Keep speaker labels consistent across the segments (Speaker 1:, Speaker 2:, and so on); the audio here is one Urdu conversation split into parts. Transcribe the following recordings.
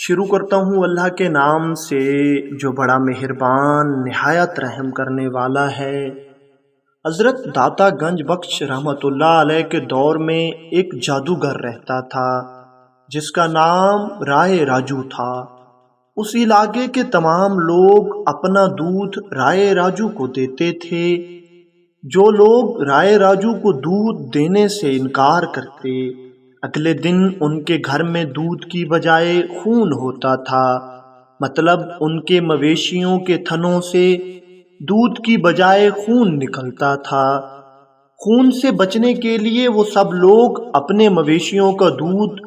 Speaker 1: شروع کرتا ہوں اللہ کے نام سے جو بڑا مہربان نہایت رحم کرنے والا ہے۔ حضرت داتا گنج بخش رحمۃ اللہ علیہ کے دور میں ایک جادوگر رہتا تھا جس کا نام رائے راجو تھا۔ اس علاقے کے تمام لوگ اپنا دودھ رائے راجو کو دیتے تھے۔ جو لوگ رائے راجو کو دودھ دینے سے انکار کرتے، اگلے دن ان کے گھر میں دودھ کی بجائے خون ہوتا تھا، مطلب ان کے مویشیوں کے تھنوں سے دودھ کی بجائے خون نکلتا تھا۔ خون سے بچنے کے لیے وہ سب لوگ اپنے مویشیوں کا دودھ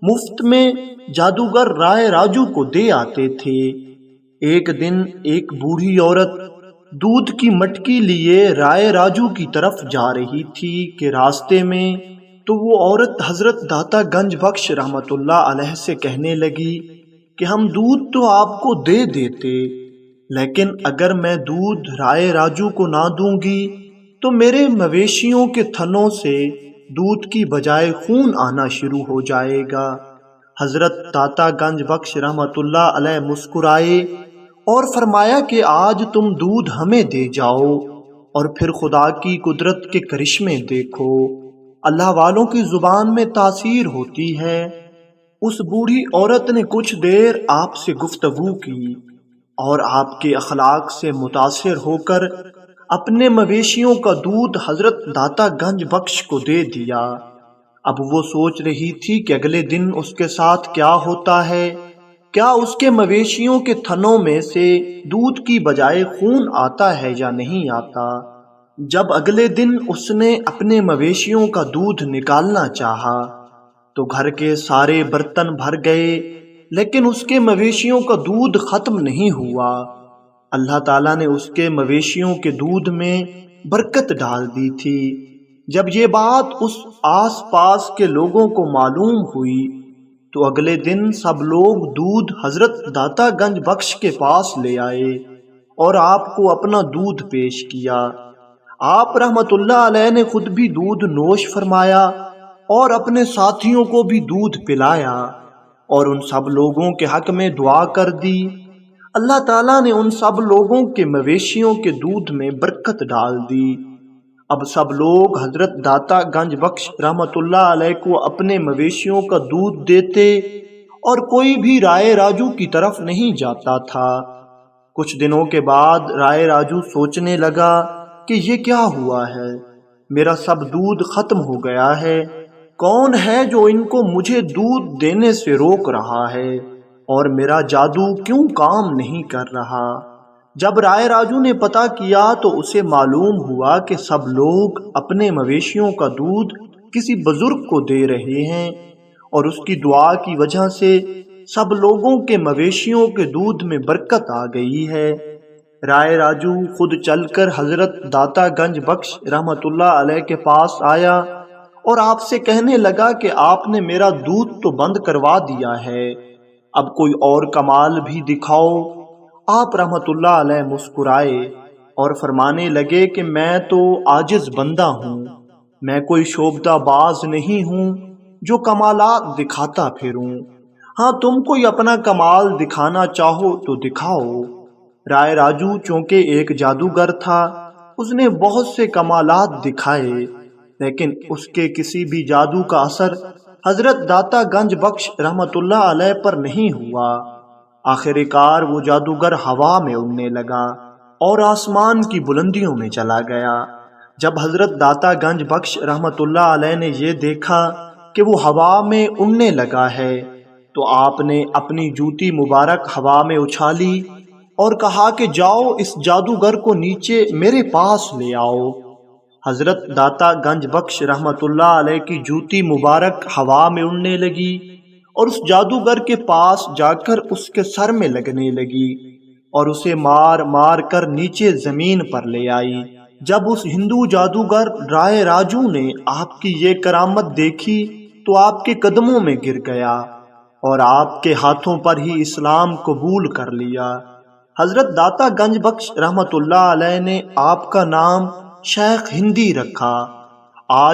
Speaker 1: مفت میں جادوگر رائے راجو کو دے آتے تھے۔ ایک دن ایک بوڑھی عورت دودھ کی مٹکی لیے رائے راجو کی طرف جا رہی تھی کہ راستے میں تو وہ عورت حضرت داتا گنج بخش رحمۃ اللہ علیہ سے کہنے لگی کہ ہم دودھ تو آپ کو دے دیتے، لیکن اگر میں دودھ رائے راجو کو نہ دوں گی تو میرے مویشیوں کے تھنوں سے دودھ کی بجائے خون آنا شروع ہو جائے گا۔ حضرت داتا گنج بخش رحمۃ اللہ علیہ مسکرائے اور فرمایا کہ آج تم دودھ ہمیں دے جاؤ اور پھر خدا کی قدرت کے کرشمے دیکھو۔ اللہ والوں کی زبان میں تاثیر ہوتی ہے۔ اس بوڑھی عورت نے کچھ دیر آپ سے گفتگو کی اور آپ کے اخلاق سے متاثر ہو کر اپنے مویشیوں کا دودھ حضرت داتا گنج بخش کو دے دیا۔ اب وہ سوچ رہی تھی کہ اگلے دن اس کے ساتھ کیا ہوتا ہے، کیا اس کے مویشیوں کے تھنوں میں سے دودھ کی بجائے خون آتا ہے یا نہیں آتا۔ جب اگلے دن اس نے اپنے مویشیوں کا دودھ نکالنا چاہا تو گھر کے سارے برتن بھر گئے، لیکن اس کے مویشیوں کا دودھ ختم نہیں ہوا۔ اللہ تعالیٰ نے اس کے مویشیوں کے دودھ میں برکت ڈال دی تھی۔ جب یہ بات اس آس پاس کے لوگوں کو معلوم ہوئی تو اگلے دن سب لوگ دودھ حضرت داتا گنج بخش کے پاس لے آئے اور آپ کو اپنا دودھ پیش کیا۔ آپ رحمت اللہ علیہ نے خود بھی دودھ نوش فرمایا اور اپنے ساتھیوں کو بھی دودھ پلایا اور ان سب لوگوں کے حق میں دعا کر دی۔ اللہ تعالیٰ نے ان سب لوگوں کے مویشیوں کے دودھ میں برکت ڈال دی۔ اب سب لوگ حضرت داتا گنج بخش رحمت اللہ علیہ کو اپنے مویشیوں کا دودھ دیتے اور کوئی بھی رائے راجو کی طرف نہیں جاتا تھا۔ کچھ دنوں کے بعد رائے راجو سوچنے لگا کہ یہ کیا ہوا ہے، میرا سب دودھ ختم ہو گیا ہے، کون ہے جو ان کو مجھے دودھ دینے سے روک رہا ہے اور میرا جادو کیوں کام نہیں کر رہا۔ جب رائے راجو نے پتہ کیا تو اسے معلوم ہوا کہ سب لوگ اپنے مویشیوں کا دودھ کسی بزرگ کو دے رہے ہیں اور اس کی دعا کی وجہ سے سب لوگوں کے مویشیوں کے دودھ میں برکت آ گئی ہے۔ رائے راجو خود چل کر حضرت داتا گنج بخش رحمت اللہ علیہ کے پاس آیا اور آپ سے کہنے لگا کہ آپ نے میرا دودھ تو بند کروا دیا ہے، اب کوئی اور کمال بھی دکھاؤ۔ آپ رحمت اللہ علیہ مسکرائے اور فرمانے لگے کہ میں تو عاجز بندہ ہوں، میں کوئی شوبدہ باز نہیں ہوں جو کمالات دکھاتا پھروں، ہاں تم کوئی اپنا کمال دکھانا چاہو تو دکھاؤ۔ رائے راجو چونکہ ایک جادوگر تھا، اس نے بہت سے کمالات دکھائے، لیکن اس کے کسی بھی جادو کا اثر حضرت داتا گنج بخش رحمت اللہ علیہ پر نہیں ہوا۔ آخر کار وہ جادوگر ہوا میں اڑنے لگا اور آسمان کی بلندیوں میں چلا گیا۔ جب حضرت داتا گنج بخش رحمت اللہ علیہ نے یہ دیکھا کہ وہ ہوا میں اڑنے لگا ہے تو آپ نے اپنی جوتی مبارک ہوا میں اچھالی اور کہا کہ جاؤ اس جادوگر کو نیچے میرے پاس لے آؤ۔ حضرت داتا گنج بخش رحمت اللہ علیہ کی جوتی مبارک ہوا میں اڑنے لگی اور اس جادوگر کے پاس جا کر اس کے سر میں لگنے لگی اور اسے مار مار کر نیچے زمین پر لے آئی۔ جب اس ہندو جادوگر رائے راجو نے آپ کی یہ کرامت دیکھی تو آپ کے قدموں میں گر گیا اور آپ کے ہاتھوں پر ہی اسلام قبول کر لیا۔ حضرت داتا گنج بخش رحمت اللہ علیہ نے آپ کا نام شیخ ہندی رکھا۔ آج